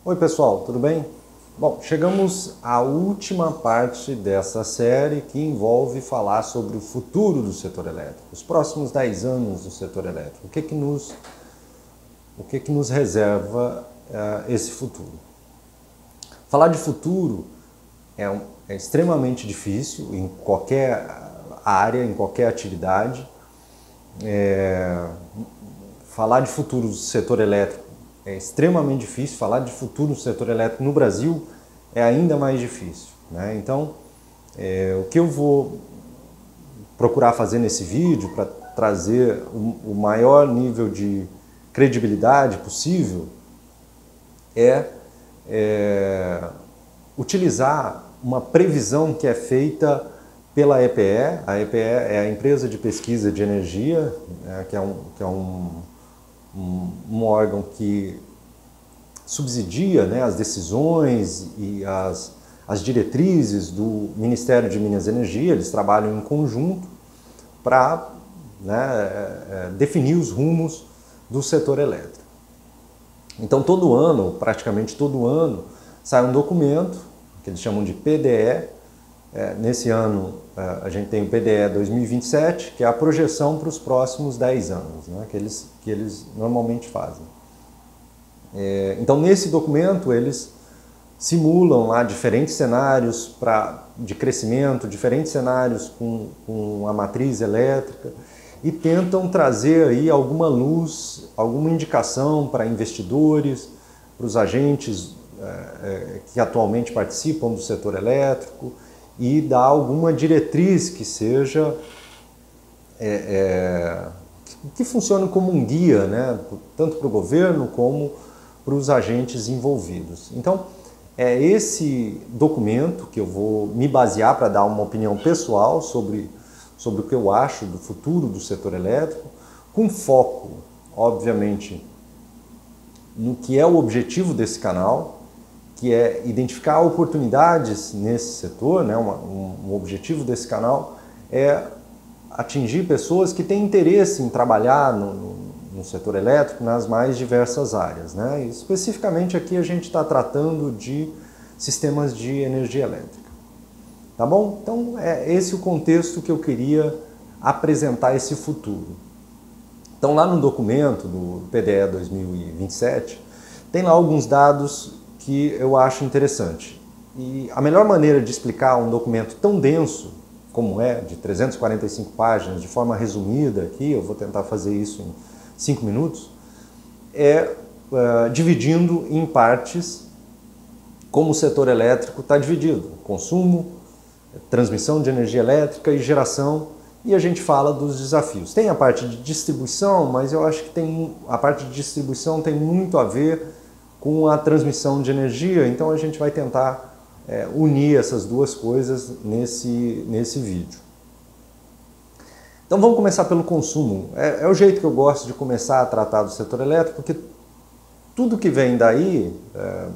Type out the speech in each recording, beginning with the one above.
Oi pessoal, tudo bem? Bom, chegamos à última parte dessa série que envolve falar sobre o futuro do setor elétrico, os próximos 10 anos do setor elétrico. O que nos reserva esse futuro? Falar de futuro é extremamente difícil em qualquer área, em qualquer atividade. Falar de futuro do setor elétrico é extremamente difícil, falar de futuro do setor elétrico no Brasil é ainda mais difícil, né? Então, o que eu vou procurar fazer nesse vídeo para trazer o maior nível de credibilidade possível é utilizar uma previsão que é feita pela EPE. A EPE é a Empresa de Pesquisa de Energia, né, que é um órgão que subsidia, né, as decisões e as diretrizes do Ministério de Minas e Energia. Eles trabalham em conjunto para, né, definir os rumos do setor elétrico. Então todo ano, praticamente todo ano, sai um documento que eles chamam de PDE. Nesse ano a gente tem o PDE 2027, que é a projeção para os próximos 10 anos, né, que eles normalmente fazem. Então nesse documento eles simulam lá diferentes cenários de crescimento, diferentes cenários com a matriz elétrica e tentam trazer aí alguma luz, alguma indicação para investidores, para os agentes que atualmente participam do setor elétrico, e dar alguma diretriz que seja que funcione como um guia, né, tanto para o governo como para os agentes envolvidos. Então, é esse documento que eu vou me basear para dar uma opinião pessoal sobre o que eu acho do futuro do setor elétrico, com foco, obviamente, no que é o objetivo desse canal, que é identificar oportunidades nesse setor, né? Um objetivo desse canal é atingir pessoas que têm interesse em trabalhar no setor elétrico nas mais diversas áreas, né? E especificamente aqui a gente está tratando de sistemas de energia elétrica. Tá bom? Então é esse o contexto que eu queria apresentar esse futuro. Então lá no documento do PDE 2027 tem lá alguns dados que eu acho interessante. E a melhor maneira de explicar um documento tão denso como de 345 páginas, de forma resumida aqui, eu vou tentar fazer isso em 5 minutos, dividindo em partes como o setor elétrico está dividido: consumo, transmissão de energia elétrica e geração, e a gente fala dos desafios. Tem a parte de distribuição, mas eu acho que a parte de distribuição tem muito a ver com a transmissão de energia, então a gente vai tentar unir essas duas coisas nesse vídeo. Então vamos começar pelo consumo. É o jeito que eu gosto de começar a tratar do setor elétrico, porque tudo que vem daí,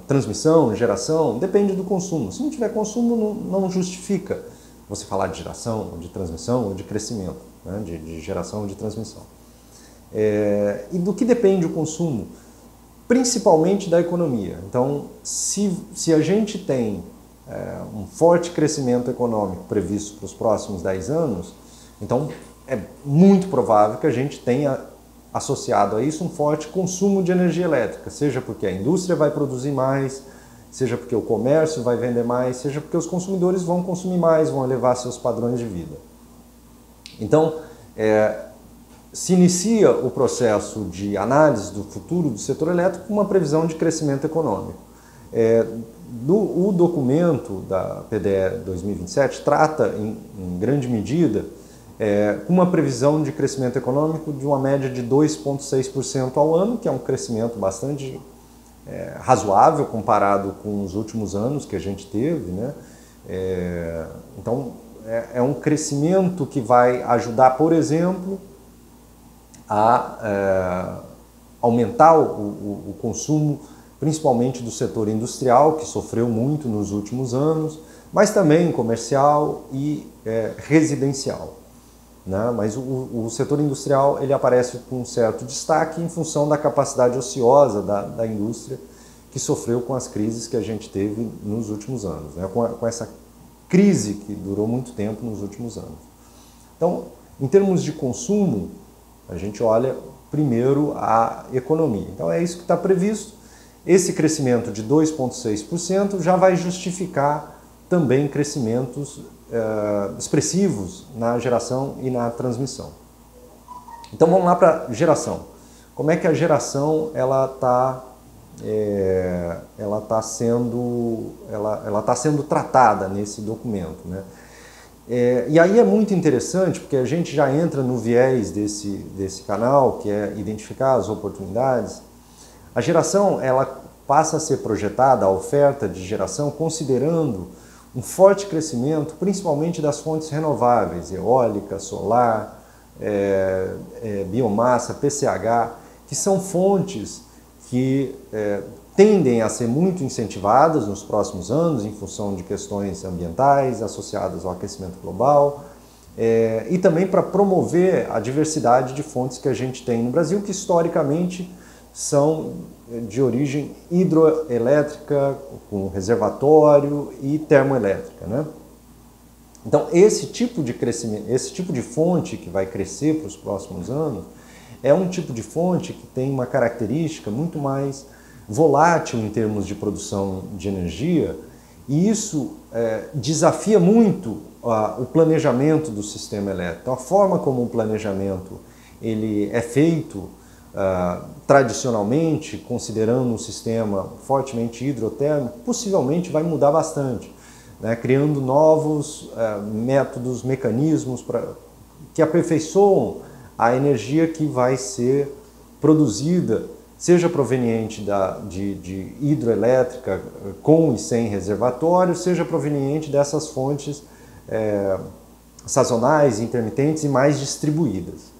transmissão, geração, depende do consumo. Se não tiver consumo, não justifica você falar de geração, de transmissão ou de crescimento, né? de geração ou de transmissão. E do que depende o consumo? Principalmente da economia. Então, se a gente tem um forte crescimento econômico previsto para os próximos 10 anos, então é muito provável que a gente tenha associado a isso um forte consumo de energia elétrica, seja porque a indústria vai produzir mais, seja porque o comércio vai vender mais, seja porque os consumidores vão consumir mais, vão elevar seus padrões de vida. Então, se inicia o processo de análise do futuro do setor elétrico com uma previsão de crescimento econômico. O documento da PDE 2027 trata, em grande medida, com uma previsão de crescimento econômico de uma média de 2,6% ao ano, que é um crescimento bastante razoável comparado com os últimos anos que a gente teve, né? Então, é um crescimento que vai ajudar, por exemplo, a aumentar o consumo, principalmente do setor industrial, que sofreu muito nos últimos anos, mas também comercial e residencial, né? Mas o setor industrial ele aparece com um certo destaque em função da capacidade ociosa da indústria, que sofreu com as crises que a gente teve nos últimos anos, né? Com essa crise que durou muito tempo nos últimos anos. Então, em termos de consumo, a gente olha primeiro a economia. Então é isso que está previsto. Esse crescimento de 2,6% já vai justificar também crescimentos expressivos na geração e na transmissão. Então vamos lá para a geração. Como é que a geração ela tá sendo tratada nesse documento, né? E aí é muito interessante porque a gente já entra no viés desse canal, que é identificar as oportunidades. A geração ela passa a ser projetada, a oferta de geração, considerando um forte crescimento, principalmente das fontes renováveis, eólica, solar, biomassa, PCH, que são fontes que tendem a ser muito incentivadas nos próximos anos em função de questões ambientais associadas ao aquecimento global e também para promover a diversidade de fontes que a gente tem no Brasil, que historicamente são de origem hidroelétrica, com reservatório e termoelétrica, né? Então esse tipo de crescimento, esse tipo de fonte que vai crescer para os próximos anos é um tipo de fonte que tem uma característica muito mais volátil em termos de produção de energia, e isso desafia muito o planejamento do sistema elétrico. Então, a forma como o planejamento ele é feito tradicionalmente, considerando um sistema fortemente hidrotérmico, possivelmente vai mudar bastante, né? Criando novos métodos, mecanismos que aperfeiçoam a energia que vai ser produzida, seja proveniente de hidroelétrica com e sem reservatório, seja proveniente dessas fontes sazonais, intermitentes e mais distribuídas.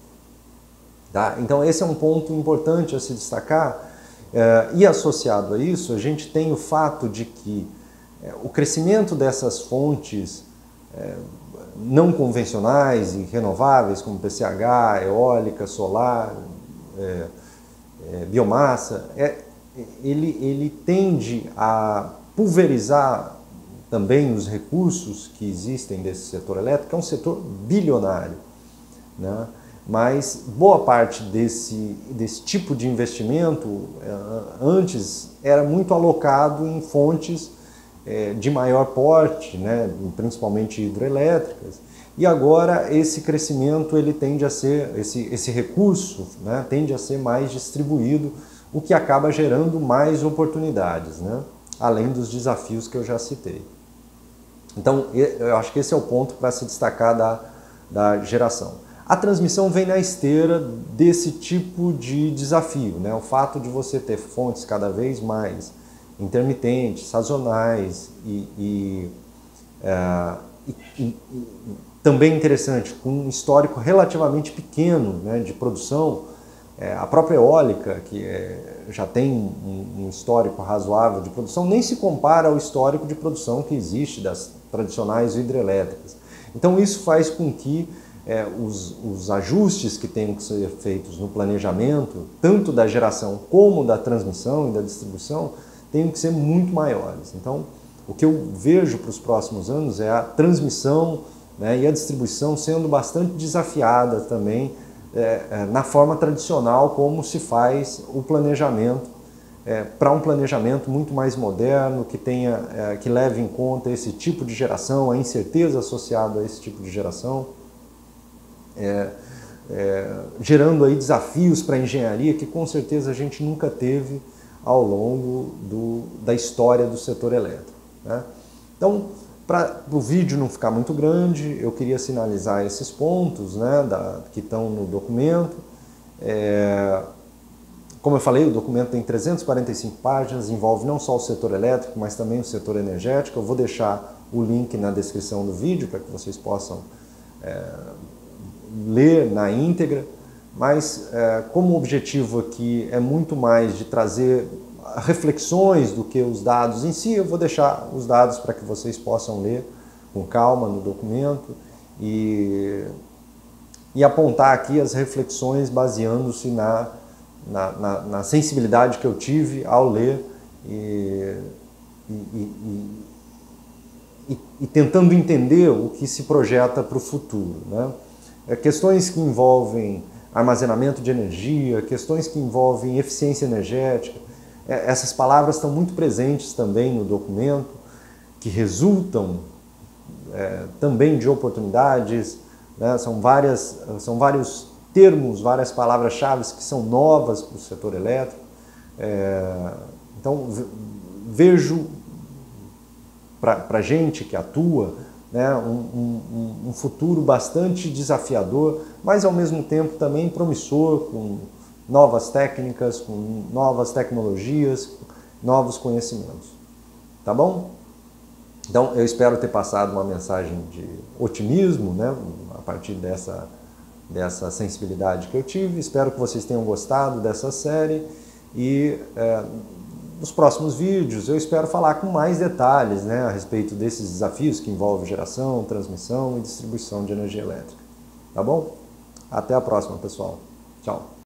Tá? Então esse é um ponto importante a se destacar, e associado a isso a gente tem o fato de que o crescimento dessas fontes não convencionais e renováveis, como PCH, eólica, solar, biomassa, ele tende a pulverizar também os recursos que existem desse setor elétrico, é um setor bilionário, né? Mas boa parte desse tipo de investimento antes era muito alocado em fontes de maior porte, né, principalmente hidroelétricas, e agora esse crescimento ele tende a ser, esse recurso, né, tende a ser mais distribuído, o que acaba gerando mais oportunidades, né, além dos desafios que eu já citei. Então eu acho que esse é o ponto para se destacar da geração. A transmissão vem na esteira desse tipo de desafio, né, o fato de você ter fontes cada vez mais intermitentes, sazonais e também interessante, com um histórico relativamente pequeno, né, de produção. A própria eólica, que já tem um histórico razoável de produção, nem se compara ao histórico de produção que existe das tradicionais hidrelétricas. Então isso faz com que os ajustes que tenham que ser feitos no planejamento, tanto da geração como da transmissão e da distribuição, tenham que ser muito maiores. Então, o que eu vejo para os próximos anos é a transmissão, né, e a distribuição sendo bastante desafiada também na forma tradicional como se faz o planejamento, para um planejamento muito mais moderno, que leve em conta esse tipo de geração, a incerteza associada a esse tipo de geração, gerando aí desafios para a engenharia que com certeza a gente nunca teve ao longo da história do setor elétrico, né? Então, para o vídeo não ficar muito grande, eu queria sinalizar esses pontos, né, que estão no documento. Como eu falei, o documento tem 345 páginas, envolve não só o setor elétrico, mas também o setor energético. Eu vou deixar o link na descrição do vídeo para que vocês possam ler na íntegra. Mas como o objetivo aqui é muito mais de trazer reflexões do que os dados em si, eu vou deixar os dados para que vocês possam ler com calma no documento e apontar aqui as reflexões baseando-se na sensibilidade que eu tive ao ler e tentando entender o que se projeta para o futuro, né? Questões que envolvem armazenamento de energia, questões que envolvem eficiência energética, essas palavras estão muito presentes também no documento, que resultam também de oportunidades, né? São vários termos, várias palavras-chave que são novas para o setor elétrico. Então, vejo para a gente que atua, né, um futuro bastante desafiador, mas ao mesmo tempo também promissor, com novas técnicas, com novas tecnologias, novos conhecimentos. Tá bom? Então, eu espero ter passado uma mensagem de otimismo, né, a partir dessa sensibilidade que eu tive. Espero que vocês tenham gostado dessa série e nos próximos vídeos eu espero falar com mais detalhes, né, a respeito desses desafios que envolvem geração, transmissão e distribuição de energia elétrica. Tá bom? Até a próxima, pessoal. Tchau.